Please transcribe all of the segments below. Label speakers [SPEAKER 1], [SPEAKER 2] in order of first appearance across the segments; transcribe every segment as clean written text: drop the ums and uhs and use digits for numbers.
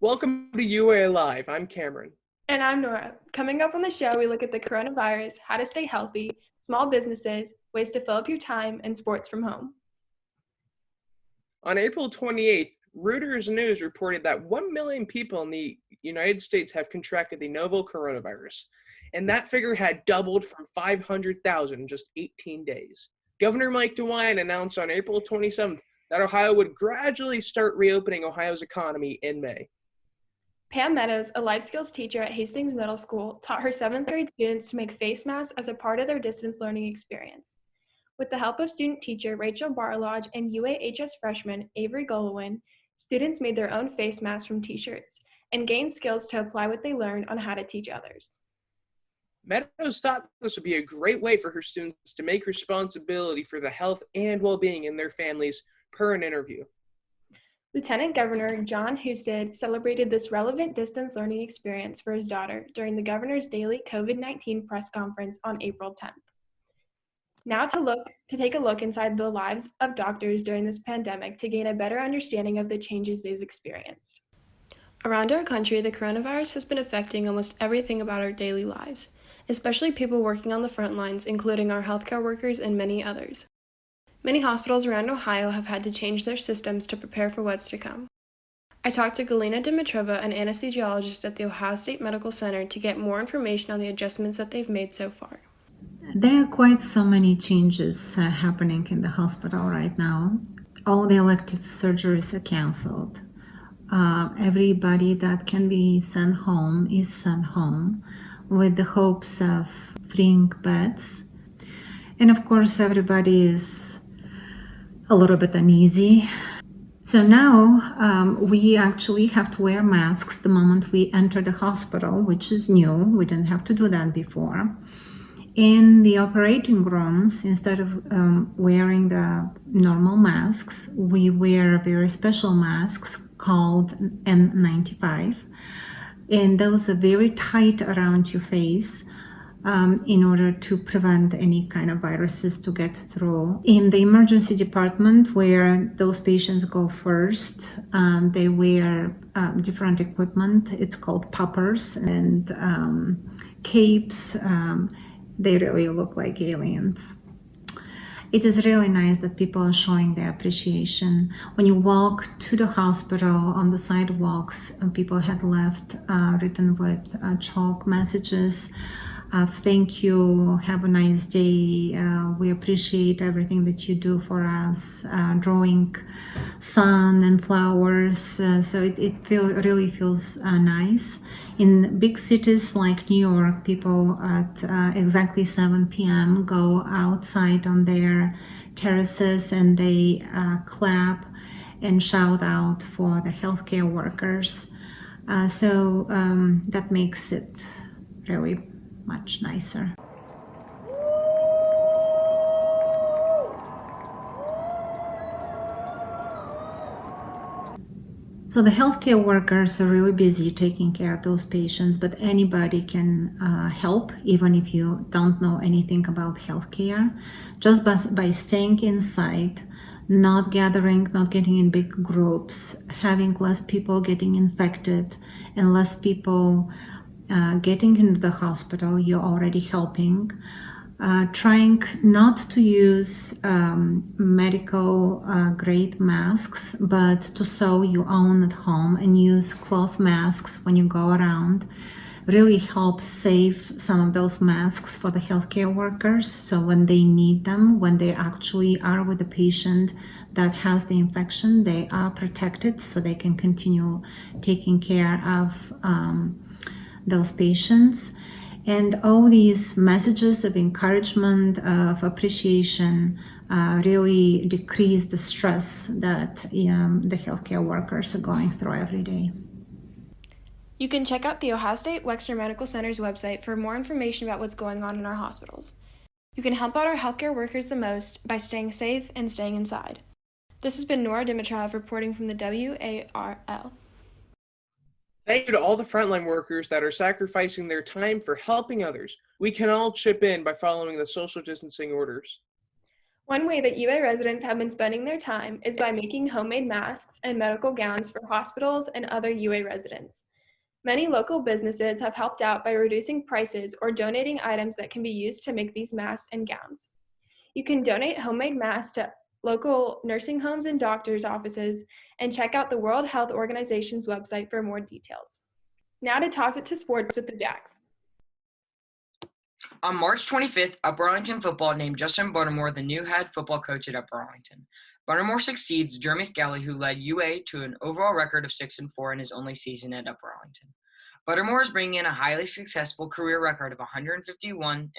[SPEAKER 1] Welcome to UA Live. I'm Cameron.
[SPEAKER 2] And I'm Nora. Coming up on the show, we look at the coronavirus, how to stay healthy, small businesses, ways to fill up your time, and sports from home.
[SPEAKER 1] On April 28th, Reuters News reported that 1 million people in the United States have contracted the novel coronavirus, and that figure had doubled from 500,000 in just 18 days. Governor Mike DeWine announced on April 27th that Ohio would gradually start reopening Ohio's economy in May.
[SPEAKER 2] Pam Meadows, a life skills teacher at Hastings Middle School, taught her 7th grade students to make face masks as a part of their distance learning experience. With the help of student teacher Rachel Barlodge and UAHS freshman Avery Golowin, students made their own face masks from t-shirts and gained skills to apply what they learned on how to teach others.
[SPEAKER 1] Meadows thought this would be a great way for her students to make responsibility for the health and well-being in their families per an interview.
[SPEAKER 2] Lieutenant Governor John Husted celebrated this relevant distance learning experience for his daughter during the governor's daily COVID-19 press conference on April 10th. Now to take a look inside the lives of doctors during this pandemic to gain a better understanding of the changes they've experienced. Around our country, the coronavirus has been affecting almost everything about our daily lives, especially people working on the front lines, including our healthcare workers and many others. Many hospitals around Ohio have had to change their systems to prepare for what's to come. I talked to Galina Dimitrova, an anesthesiologist at the Ohio State Medical Center, to get more information on the adjustments that they've made so far.
[SPEAKER 3] There are quite so many changes happening in the hospital right now. All the elective surgeries are canceled. Everybody that can be sent home is sent home with the hopes of freeing beds. And of course, everybody is a little bit uneasy. So now we actually have to wear masks the moment we enter the hospital, which is new. We didn't have to do that before. In the operating rooms, instead of wearing the normal masks, we wear very special masks called N95. And those are very tight around your face in order to prevent any kind of viruses to get through. In the emergency department, where those patients go first, they wear different equipment. It's called poppers and capes. They really look like aliens. It is really nice that people are showing their appreciation. When you walk to the hospital on the sidewalks, people had left written with chalk messages of thank you, have a nice day, we appreciate everything that you do for us, drawing sun and flowers, so it really feels nice. In big cities like New York, people at exactly 7 p.m. go outside on their terraces and they clap and shout out for the healthcare workers. So that makes it really much nicer. So the healthcare workers are really busy taking care of those patients, but anybody can help, even if you don't know anything about healthcare. Just by staying inside, not gathering, not getting in big groups, having less people getting infected and less people getting into the hospital, you're already helping. Trying not to use medical grade masks, but to sew your own at home and use cloth masks when you go around really helps save some of those masks for the healthcare workers. So when they need them, when they actually are with the patient that has the infection, they are protected so they can continue taking care of those patients. And all these messages of encouragement, of appreciation, really decrease the stress that the healthcare workers are going through every day.
[SPEAKER 2] You can check out the Ohio State Wexner Medical Center's website for more information about what's going on in our hospitals. You can help out our healthcare workers the most by staying safe and staying inside. This has been Nora Dimitrov reporting from the WARL.
[SPEAKER 1] Thank you to all the frontline workers that are sacrificing their time for helping others. We can all chip in by following the social distancing orders.
[SPEAKER 2] One way that UA residents have been spending their time is by making homemade masks and medical gowns for hospitals and other UA residents. Many local businesses have helped out by reducing prices or donating items that can be used to make these masks and gowns. You can donate homemade masks to local nursing homes and doctors' offices and check out the World Health Organization's website for more details. Now to toss it to sports with the Jacks.
[SPEAKER 4] On March 25th, Upper Arlington football named Justin Buttermore the new head football coach at Upper Arlington. Buttermore succeeds Jeremy Scally, who led UA to an overall record of 6-4 in his only season at Upper Arlington. Buttermore is bringing in a highly successful career record of 151-55.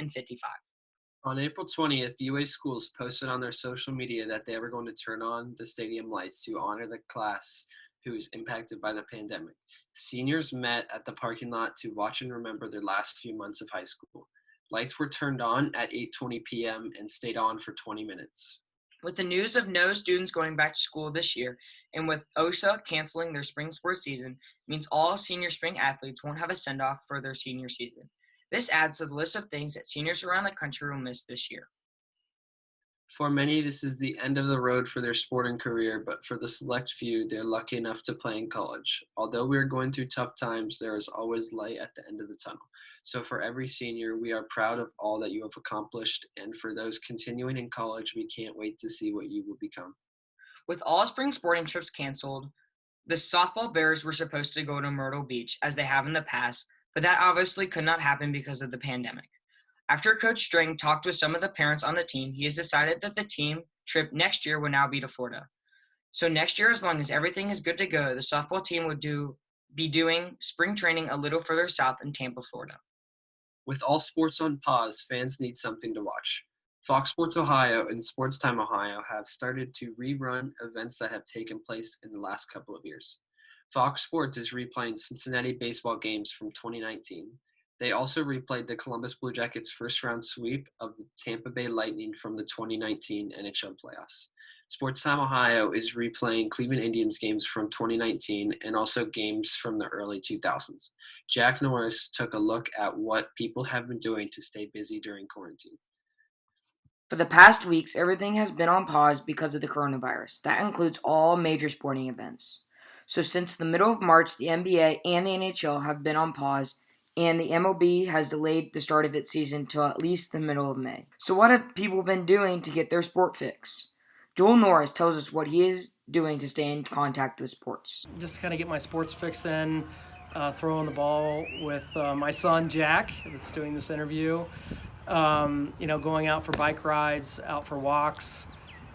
[SPEAKER 5] On April 20th, UA schools posted on their social media that they were going to turn on the stadium lights to honor the class who was impacted by the pandemic. Seniors met at the parking lot to watch and remember their last few months of high school. Lights were turned on at 8:20 p.m. and stayed on for 20 minutes.
[SPEAKER 4] With the news of no students going back to school this year, and with OSA canceling their spring sports season, means all senior spring athletes won't have a send-off for their senior season. This adds to the list of things that seniors around the country will miss this year.
[SPEAKER 5] For many, this is the end of the road for their sporting career, but for the select few, they're lucky enough to play in college. Although we are going through tough times, there is always light at the end of the tunnel. So for every senior, we are proud of all that you have accomplished, and for those continuing in college, we can't wait to see what you will become.
[SPEAKER 4] With all spring sporting trips canceled, the softball Bears were supposed to go to Myrtle Beach, as they have in the past, but that obviously could not happen because of the pandemic. After Coach Strang talked with some of the parents on the team, he has decided that the team trip next year will now be to Florida. So next year, as long as everything is good to go, the softball team would be doing spring training a little further south in Tampa, Florida.
[SPEAKER 5] With all sports on pause, fans need something to watch. Fox Sports Ohio and Sports Time Ohio have started to rerun events that have taken place in the last couple of years. Fox Sports is replaying Cincinnati baseball games from 2019. They also replayed the Columbus Blue Jackets' first-round sweep of the Tampa Bay Lightning from the 2019 NHL playoffs. Sports Time Ohio is replaying Cleveland Indians games from 2019 and also games from the early 2000s. Jack Norris took a look at what people have been doing to stay busy during quarantine.
[SPEAKER 6] For the past weeks, everything has been on pause because of the coronavirus. That includes all major sporting events. So since the middle of March, the NBA and the NHL have been on pause, and the MLB has delayed the start of its season till at least the middle of May. So what have people been doing to get their sport fix? Joel Norris tells us what he is doing to stay in contact with sports.
[SPEAKER 7] Just to kind of get my sports fix in, throwing the ball with my son Jack that's doing this interview, going out for bike rides, out for walks.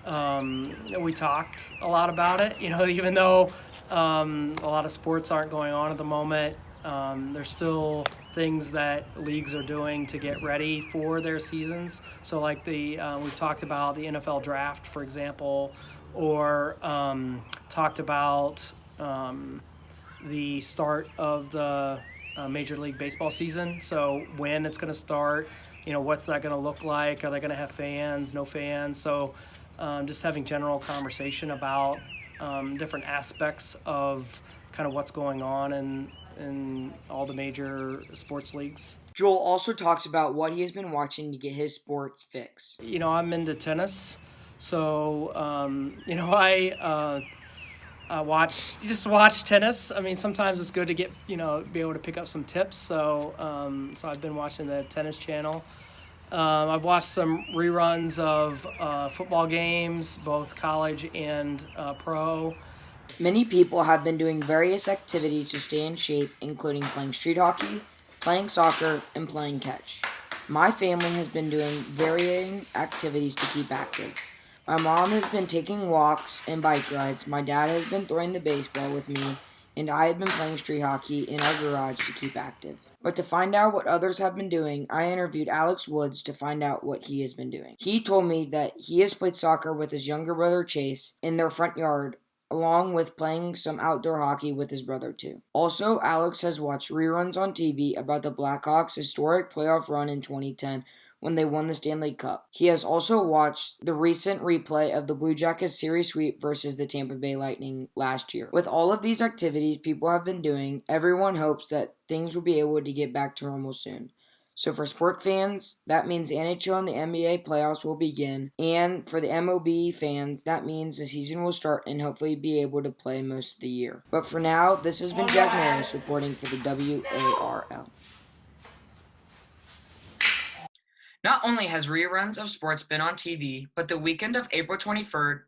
[SPEAKER 7] We talk a lot about it, even though a lot of sports aren't going on at the moment. There's still things that leagues are doing to get ready for their seasons. So like we've talked about the NFL draft, for example, or talked about the start of the Major League Baseball season. So when it's going to start, what's that going to look like? Are they going to have fans, no fans? So just having general conversation about different aspects of kind of what's going on in all the major sports leagues.
[SPEAKER 6] Joel also talks about what he has been watching to get his sports fix.
[SPEAKER 7] I'm into tennis, so I watch tennis. I mean, sometimes it's good to get be able to pick up some tips. So I've been watching the tennis channel. I've watched some reruns of football games, both college and pro.
[SPEAKER 6] Many people have been doing various activities to stay in shape, including playing street hockey, playing soccer, and playing catch. My family has been doing varying activities to keep active. My mom has been taking walks and bike rides, my dad has been throwing the baseball with me, and I have been playing street hockey in our garage to keep active. But to find out what others have been doing, I interviewed Alex Woods to find out what he has been doing. He told me that he has played soccer with his younger brother Chase in their front yard, along with playing some outdoor hockey with his brother too. Also, Alex has watched reruns on TV about the Blackhawks' historic playoff run in 2010 when they won the Stanley Cup. He has also watched the recent replay of the Blue Jackets series sweep versus the Tampa Bay Lightning last year. With all of these activities people have been doing, everyone hopes that things will be able to get back to normal soon. So for sport fans, that means the NHL and the NBA playoffs will begin. And for the MLB fans, that means the season will start and hopefully be able to play most of the year. But for now, this has been Jack Norris reporting for the WARL.
[SPEAKER 4] Not only has reruns of sports been on TV, but the weekend of April 23rd,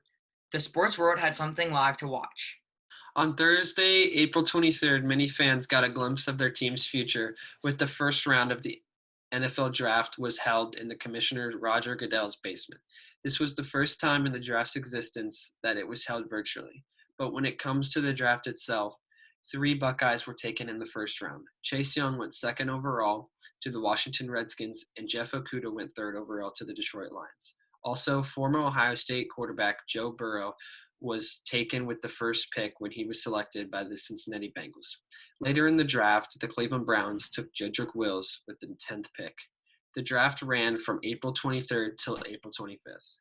[SPEAKER 4] the sports world had something live to watch.
[SPEAKER 5] On Thursday, April 23rd, many fans got a glimpse of their team's future with the first round of the NFL draft was held in the Commissioner Roger Goodell's basement. This was the first time in the draft's existence that it was held virtually. But when it comes to the draft itself, 3 Buckeyes were taken in the first round. Chase Young went second overall to the Washington Redskins, and Jeff Okudah went third overall to the Detroit Lions. Also, former Ohio State quarterback Joe Burrow was taken with the first pick when he was selected by the Cincinnati Bengals. Later in the draft, the Cleveland Browns took Jedrick Wills with the 10th pick. The draft ran from April 23rd till April 25th.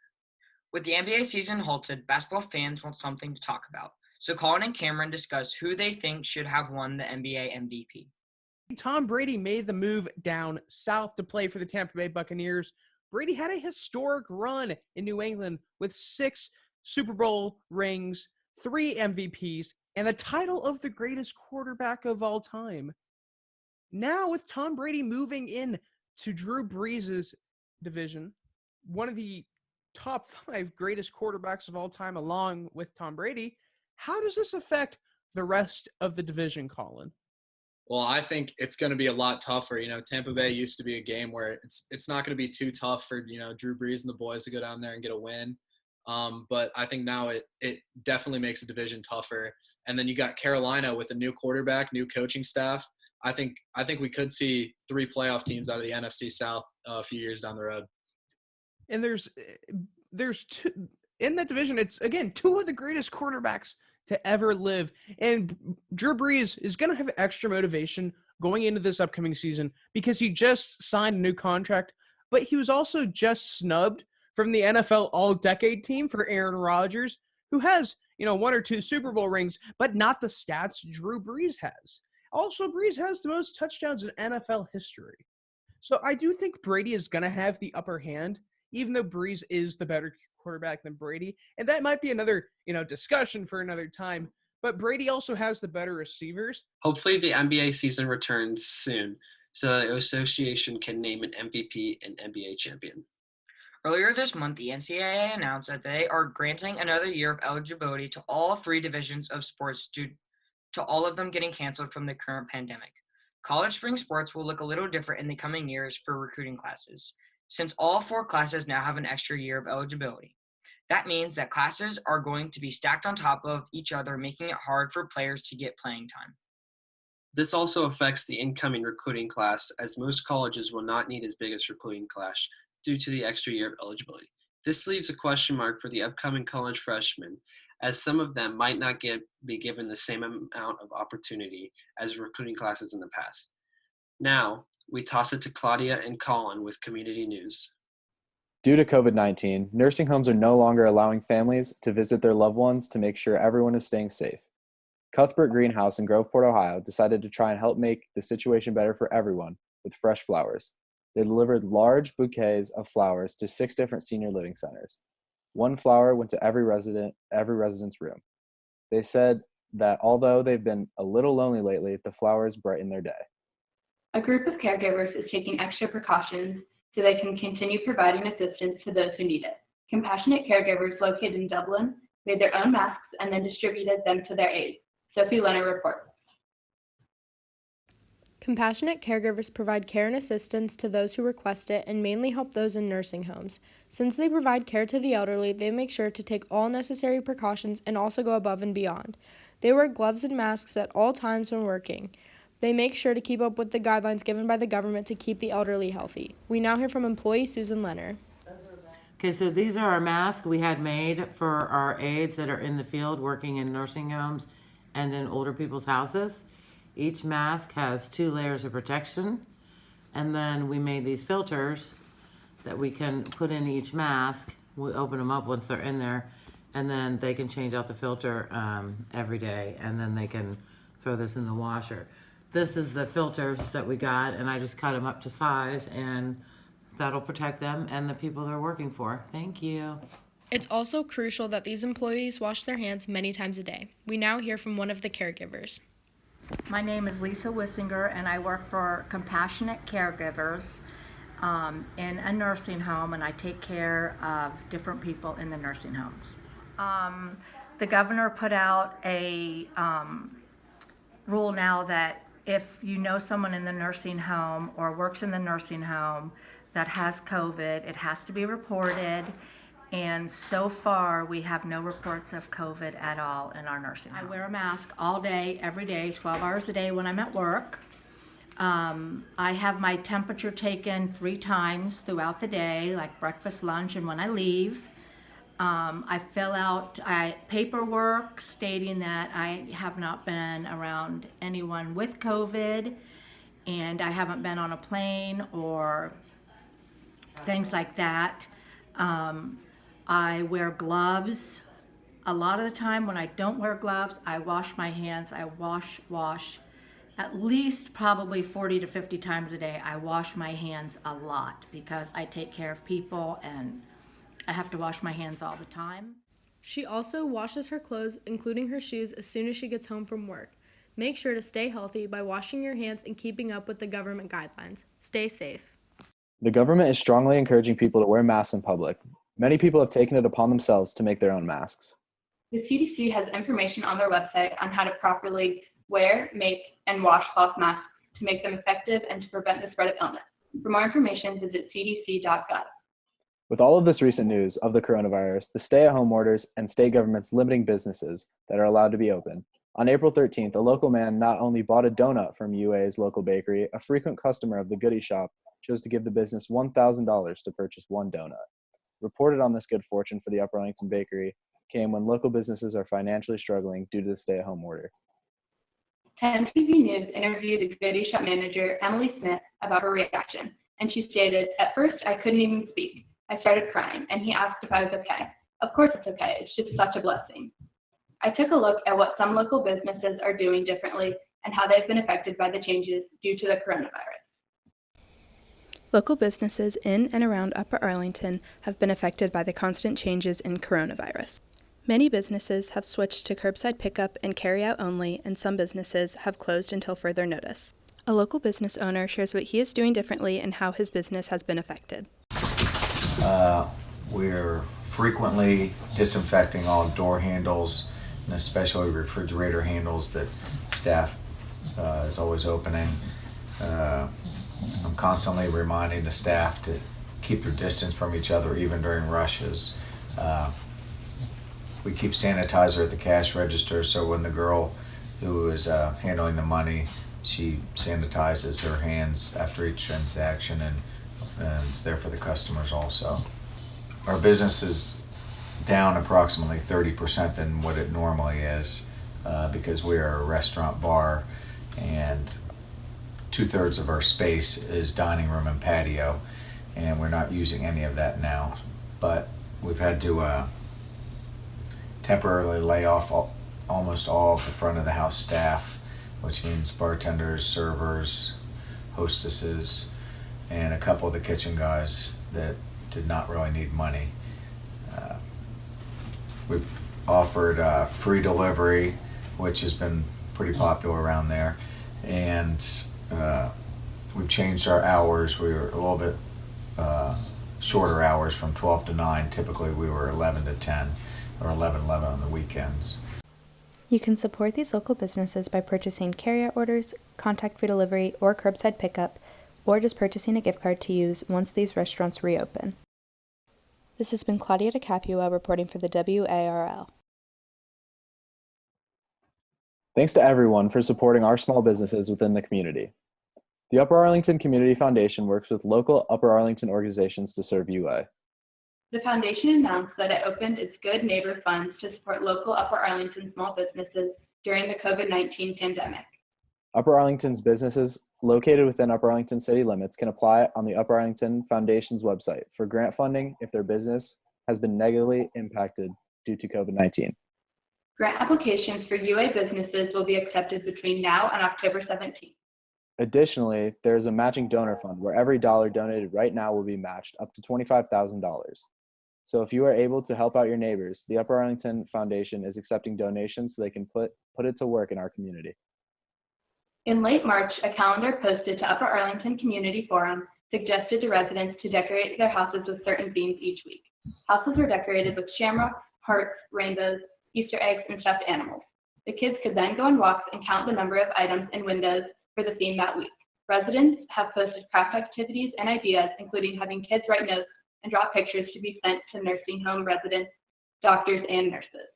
[SPEAKER 4] With the NBA season halted, basketball fans want something to talk about. So Colin and Cameron discuss who they think should have won the NBA MVP.
[SPEAKER 1] Tom Brady made the move down south to play for the Tampa Bay Buccaneers. Brady had a historic run in New England with 6 Super Bowl rings, 3 MVPs, and the title of the greatest quarterback of all time. Now with Tom Brady moving in to Drew Brees' division, one of the top 5 greatest quarterbacks of all time along with Tom Brady, how does this affect the rest of the division, Colin?
[SPEAKER 8] Well, I think it's going to be a lot tougher. Tampa Bay used to be a game where it's not going to be too tough for, Drew Brees and the boys to go down there and get a win. But I think now it definitely makes the division tougher. And then you got Carolina with a new quarterback, new coaching staff. I think we could see 3 playoff teams out of the NFC South a few years down the road.
[SPEAKER 1] And there's 2 in that division. It's again 2 of the greatest quarterbacks to ever live. And Drew Brees is going to have extra motivation going into this upcoming season because he just signed a new contract, but he was also just snubbed from the NFL All-Decade team for Aaron Rodgers, who has, 1 or 2 Super Bowl rings, but not the stats Drew Brees has. Also, Brees has the most touchdowns in NFL history. So I do think Brady is going to have the upper hand, even though Brees is the better quarterback than Brady. And that might be another, discussion for another time. But Brady also has the better receivers.
[SPEAKER 5] Hopefully the NBA season returns soon so the association can name an MVP and NBA champion.
[SPEAKER 4] Earlier this month, the NCAA announced that they are granting another year of eligibility to all 3 divisions of sports due to all of them getting canceled from the current pandemic. College spring sports will look a little different in the coming years for recruiting classes, since all 4 classes now have an extra year of eligibility. That means that classes are going to be stacked on top of each other, making it hard for players to get playing time.
[SPEAKER 5] This also affects the incoming recruiting class, as most colleges will not need as big as recruiting class due to the extra year of eligibility. This leaves a question mark for the upcoming college freshmen, as some of them might not be given the same amount of opportunity as recruiting classes in the past. Now, we toss it to Claudia and Colin with community news.
[SPEAKER 9] Due to COVID-19, nursing homes are no longer allowing families to visit their loved ones to make sure everyone is staying safe. Cuthbert Greenhouse in Groveport, Ohio, decided to try and help make the situation better for everyone with fresh flowers. They delivered large bouquets of flowers to 6 different senior living centers. 1 flower went to every resident's room. They said that although they've been a little lonely lately, the flowers brighten their day.
[SPEAKER 10] A group of caregivers is taking extra precautions so they can continue providing assistance to those who need it. Compassionate Caregivers located in Dublin made their own masks and then distributed them to their aides. Sophie Leonard reports.
[SPEAKER 2] Compassionate Caregivers provide care and assistance to those who request it and mainly help those in nursing homes. Since they provide care to the elderly, they make sure to take all necessary precautions and also go above and beyond. They wear gloves and masks at all times when working. They make sure to keep up with the guidelines given by the government to keep the elderly healthy. We now hear from employee Susan Leonard.
[SPEAKER 11] Okay, so these are our masks we had made for our aides that are in the field working in nursing homes and in older people's houses. Each mask has 2 layers of protection, and then we made these filters that we can put in each mask. We open them up once they're in there, and then they can change out the filter every day, and then they can throw this in the washer. this is the filters that we got, and I just cut them up to size, and that'll protect them and the people they're working for. Thank you.
[SPEAKER 12] It's also crucial that these employees wash their hands many times a day. We now hear from one of the caregivers.
[SPEAKER 13] My name is Lisa Wissinger, and I work for Compassionate Caregivers in a nursing home, and I take care of different people in the nursing homes. The governor put out a rule now that if you know someone in the nursing home or works in the nursing home that has COVID, it has to be reported. And so far, we have no reports of COVID at all in our nursing home. I wear a mask all day, every day, 12 hours a day when I'm at work. I have my temperature taken 3 times throughout the day, like breakfast, lunch, and when I leave. I fill out paperwork stating that I have not been around anyone with COVID, and I haven't been on a plane or things like that. I wear gloves. A lot of the time when I don't wear gloves, I wash my hands. I wash at least probably 40 to 50 times a day. I wash my hands a lot because I take care of people and I have to wash my hands all the time.
[SPEAKER 12] She also washes her clothes, including her shoes, as soon as she gets home from work. Make sure to stay healthy by washing your hands and keeping up with the government guidelines. Stay safe.
[SPEAKER 9] The government is strongly encouraging people to wear masks in public. Many people have taken it upon themselves to make their own masks.
[SPEAKER 10] The CDC has information on their website on how to properly wear, make, and wash cloth masks to make them effective and to prevent the spread of illness. For more information, visit cdc.gov.
[SPEAKER 9] With all of this recent news of the coronavirus, the stay-at-home orders, and state governments limiting businesses that are allowed to be open, on April 13th, a local man not only bought a donut from UA's local bakery, a frequent customer of the Goodie Shop chose to give the business $1,000 to purchase one donut. Reported on this good fortune for the Upper Arlington Bakery came when local businesses are financially struggling due to the stay-at-home order.
[SPEAKER 10] 10 TV News interviewed the Goodie Shop manager, Emily Smith, about her reaction, and she stated, "At first, I couldn't even speak. I started crying, and he asked if I was okay. Of course it's okay. It's just such a blessing. I took a look at what some local businesses are doing differently and how they've been affected by the changes due to the coronavirus."
[SPEAKER 14] Local businesses in and around Upper Arlington have been affected by the constant changes in coronavirus. Many businesses have switched to curbside pickup and carry-out only, and some businesses have closed until further notice. A local business owner shares what he is doing differently and how his business has been affected.
[SPEAKER 15] We're frequently disinfecting all door handles, and especially refrigerator handles that staff is always opening. I'm constantly reminding the staff to keep their distance from each other even during rushes. We keep sanitizer at the cash register, so when the girl who is handling the money, she sanitizes her hands after each transaction, and it's there for the customers also. Our business is down approximately 30% than what it normally is because we are a restaurant bar, and 2/3 of our space is dining room and patio, and we're not using any of that now. But we've had to temporarily lay off almost all of the front of the house staff, which means bartenders, servers, hostesses, and a couple of the kitchen guys that did not really need money. We've offered free delivery, which has been pretty popular around there, and we've changed our hours. We were a little bit shorter hours from 12 to 9. Typically we were 11 to 10 or 11 on the weekends.
[SPEAKER 14] You can support these local businesses by purchasing carryout orders, contact-free delivery, or curbside pickup, or just purchasing a gift card to use once these restaurants reopen. This has been Claudia DeCapua reporting for the WARL.
[SPEAKER 9] Thanks to everyone for supporting our small businesses within the community. The Upper Arlington Community Foundation works with local Upper Arlington organizations to serve UA.
[SPEAKER 10] The foundation announced that it opened its Good Neighbor Funds to support local Upper Arlington small businesses during the COVID-19 pandemic.
[SPEAKER 9] Upper Arlington's businesses located within Upper Arlington city limits can apply on the Upper Arlington Foundation's website for grant funding if their business has been negatively impacted due to COVID-19.
[SPEAKER 10] Grant applications for UA businesses will be accepted between now and October 17th.
[SPEAKER 9] Additionally, there is a matching donor fund where every dollar donated right now will be matched up to $25,000. So if you are able to help out your neighbors, the Upper Arlington Foundation is accepting donations so they can put it to work in our community.
[SPEAKER 10] In late March, a calendar posted to Upper Arlington Community Forum suggested to residents to decorate their houses with certain themes each week. Houses were decorated with shamrocks, hearts, rainbows, Easter eggs, and stuffed animals. The kids could then go on walks and count the number of items in windows for the theme that week. Residents have posted craft activities and ideas, including having kids write notes and draw pictures to be sent to nursing home residents, doctors, and nurses.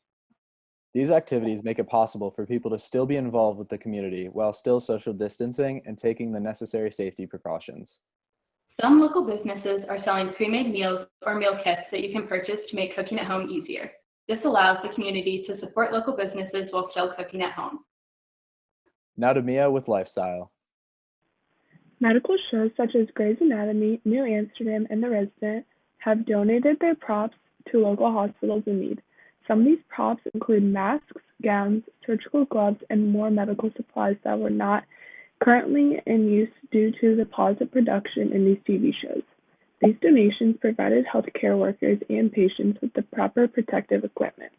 [SPEAKER 9] These activities make it possible for people to still be involved with the community while still social distancing and taking the necessary safety precautions.
[SPEAKER 10] Some local businesses are selling pre-made meals or meal kits that you can purchase to make cooking at home easier. This allows the community to support local businesses while still cooking at home.
[SPEAKER 9] Now to Mia with Lifestyle.
[SPEAKER 16] Medical shows such as Grey's Anatomy, New Amsterdam, and The Resident have donated their props to local hospitals in need. Some of these props include masks, gowns, surgical gloves, and more medical supplies that were not currently in use due to the pause of production in these TV shows. These donations provided healthcare workers and patients with the proper protective equipment.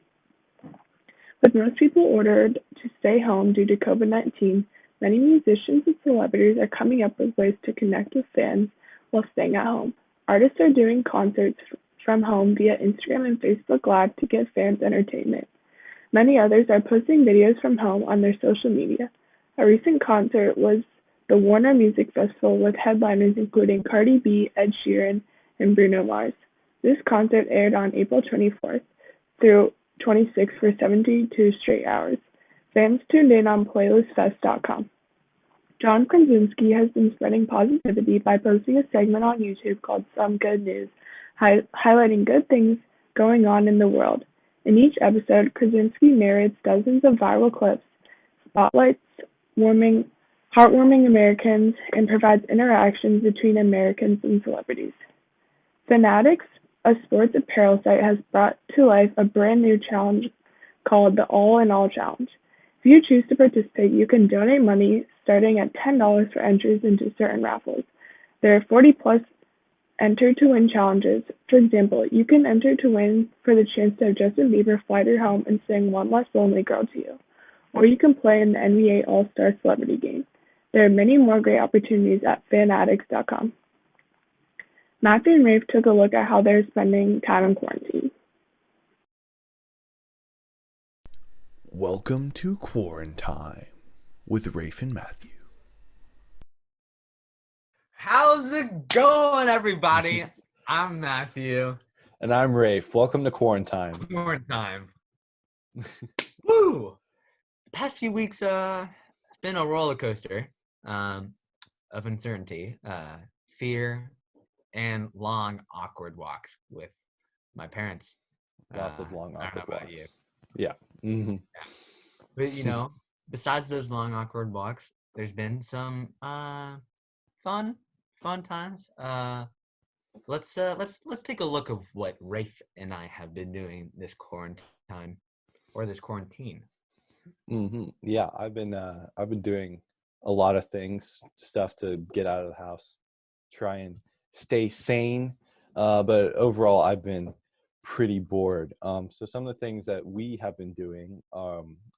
[SPEAKER 16] With most people ordered to stay home due to COVID-19, many musicians and celebrities are coming up with ways to connect with fans while staying at home. Artists are doing concerts from home via Instagram and Facebook Live to give fans entertainment. Many others are posting videos from home on their social media. A recent concert was the Warner Music Festival with headliners including Cardi B, Ed Sheeran, and Bruno Mars. This concert aired on April 24th through 26th for 72 straight hours. Fans tuned in on playlistfest.com. John Krasinski has been spreading positivity by posting a segment on YouTube called Some Good News, highlighting good things going on in the world. In each episode, Krasinski narrates dozens of viral clips, spotlights heartwarming Americans, and provides interactions between Americans and celebrities. Fanatics, a sports apparel site, has brought to life a brand new challenge called the All in All Challenge. If you choose to participate, you can donate money starting at $10 for entries into certain raffles. There are 40 plus enter to win challenges. For example, you can enter to win for the chance to have Justin Bieber fly to your home and sing One Less Lonely Girl to you. Or you can play in the NBA All-Star Celebrity Game. There are many more great opportunities at fanaddicts.com. Matthew and Rafe took a look at how they're spending time in quarantine.
[SPEAKER 17] Welcome to Korn Time with Rafe and Matthew.
[SPEAKER 18] How's it going, everybody? I'm Matthew.
[SPEAKER 9] And I'm Rafe. Welcome to Korn Time.
[SPEAKER 18] Korn Time. Woo! The past few weeks have been a roller coaster of uncertainty, fear, and long, awkward walks with my parents.
[SPEAKER 9] Lots of long, awkward walks.
[SPEAKER 18] About you.
[SPEAKER 9] Yeah. Mm-hmm.
[SPEAKER 18] Yeah. But, besides those long, awkward walks, there's been some fun times. Let's take a look of what Rafe and I have been doing this quarantine or this quarantine.
[SPEAKER 9] Mm-hmm. Yeah, I've been doing a lot of stuff to get out of the house, try and stay sane. But overall, I've been pretty bored. So some of the things that we have been doing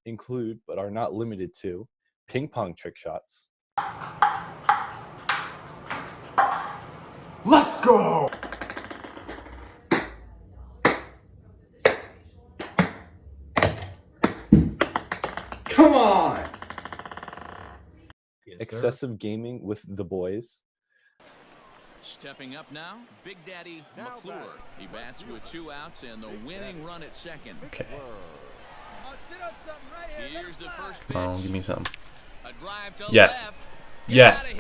[SPEAKER 9] include, but are not limited to, ping pong trick shots.
[SPEAKER 17] Let's go! Come on!
[SPEAKER 18] Yes,
[SPEAKER 9] Excessive gaming with the boys.
[SPEAKER 19] Stepping up now, Big Daddy McClure. He bats with 2 outs and the winning run at second.
[SPEAKER 17] Okay.
[SPEAKER 19] Here's the first pitch.
[SPEAKER 17] Oh, give me some.
[SPEAKER 19] A drive to
[SPEAKER 17] Yes.
[SPEAKER 19] left.
[SPEAKER 17] Yes.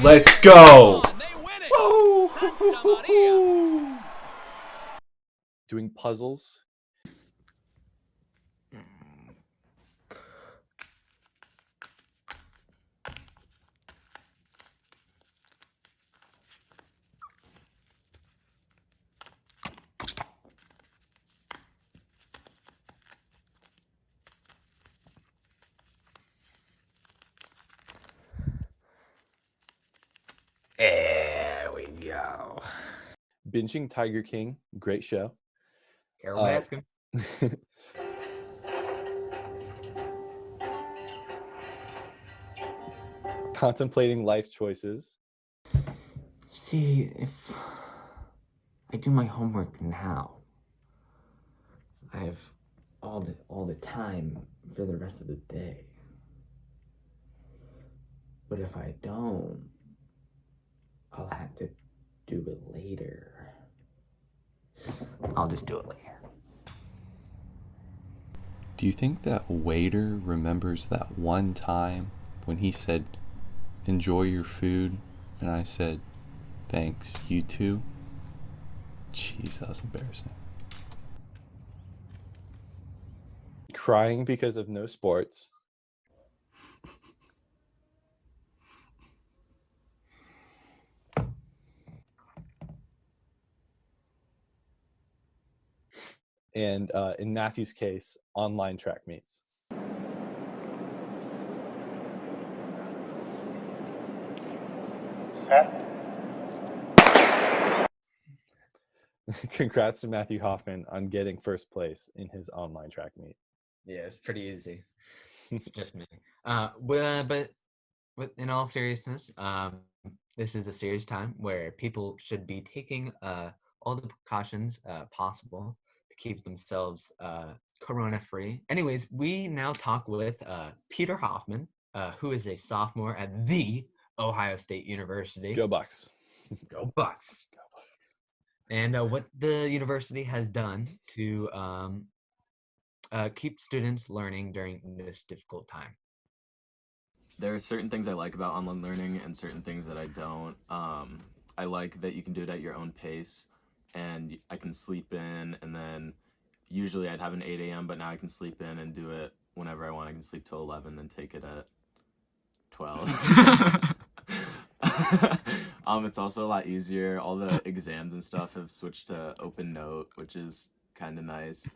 [SPEAKER 17] Let's go! Woo!
[SPEAKER 9] Doing puzzles. There we go. Binging Tiger King, great show.
[SPEAKER 18] Carol Baskin.
[SPEAKER 9] Contemplating life choices.
[SPEAKER 20] See, if I do my homework now, I have all the time for the rest of the day. But if I don't, I'll have to do it later. I'll just do it later.
[SPEAKER 21] Do you think that waiter remembers that one time when he said, "Enjoy your food," and I said, "Thanks, you too"? Jeez, that was embarrassing.
[SPEAKER 9] Crying because of no sports. And in Matthew's case, online track meets.
[SPEAKER 22] Set.
[SPEAKER 9] Congrats to Matthew Hoffman on getting first place in his online track meet.
[SPEAKER 18] Yeah, it's pretty easy. It's just me. But in all seriousness, this is a serious time where people should be taking all the precautions possible to keep themselves corona-free. Anyways, we now talk with Peter Hoffman, who is a sophomore at the Ohio State University.
[SPEAKER 9] Go Bucks.
[SPEAKER 18] Go Bucks. And what the university has done to keep students learning during this difficult time.
[SPEAKER 23] There are certain things I like about online learning and certain things that I don't. I like that you can do it at your own pace, and I can sleep in, and then usually I'd have an 8 a.m., but now I can sleep in and do it whenever I want. I can sleep till 11, then take it at 12. It's also a lot easier. All the exams and stuff have switched to Open Note, which is kind of nice.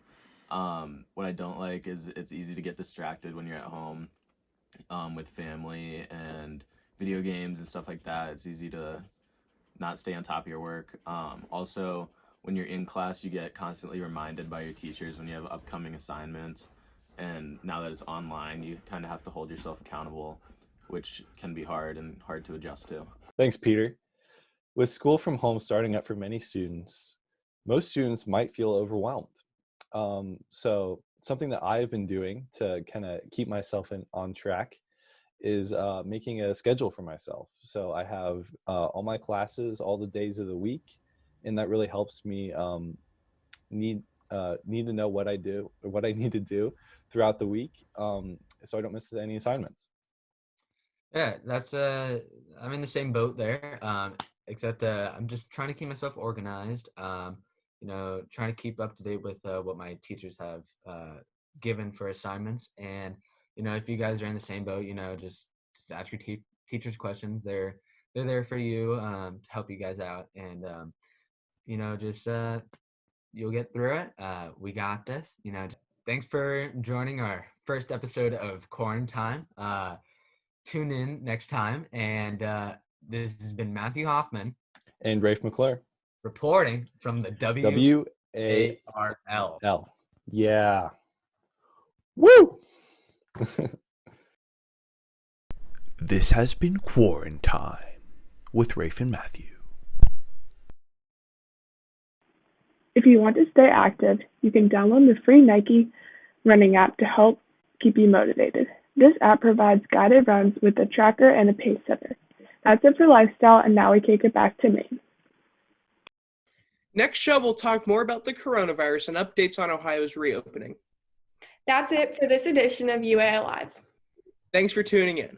[SPEAKER 23] What I don't like is it's easy to get distracted when you're at home with family and video games and stuff like that. It's easy to not stay on top of your work. Also, when you're in class, you get constantly reminded by your teachers when you have upcoming assignments. And now that it's online, you kind of have to hold yourself accountable, which can be hard to adjust to.
[SPEAKER 9] Thanks, Peter. With school from home starting up for many students, most students might feel overwhelmed. So something that I've been doing to kind of keep myself on track is making a schedule for myself. So I have all my classes, all the days of the week, and that really helps me need to know what I do or what I need to do throughout the week, so I don't miss any assignments.
[SPEAKER 18] Yeah, that's I'm in the same boat there, except I'm just trying to keep myself organized. Trying to keep up to date with what my teachers have given for assignments. And, if you guys are in the same boat, just ask your teachers questions. They're there for you to help you guys out. And, you'll get through it. We got this. Thanks for joining our first episode of Korn Time. Tune in next time. And this has been Matthew Hoffman.
[SPEAKER 9] And Rafe McClure.
[SPEAKER 18] Reporting from the WARL.
[SPEAKER 9] Yeah. Woo!
[SPEAKER 17] This has been Korn Time with Rafe and Matthew.
[SPEAKER 16] If you want to stay active, you can download the free Nike running app to help keep you motivated. This app provides guided runs with a tracker and a pace setter. That's it for lifestyle, and now we kick it back to Maine.
[SPEAKER 1] Next show, we'll talk more about the coronavirus and updates on Ohio's reopening.
[SPEAKER 2] That's it for this edition of UA Live.
[SPEAKER 1] Thanks for tuning in.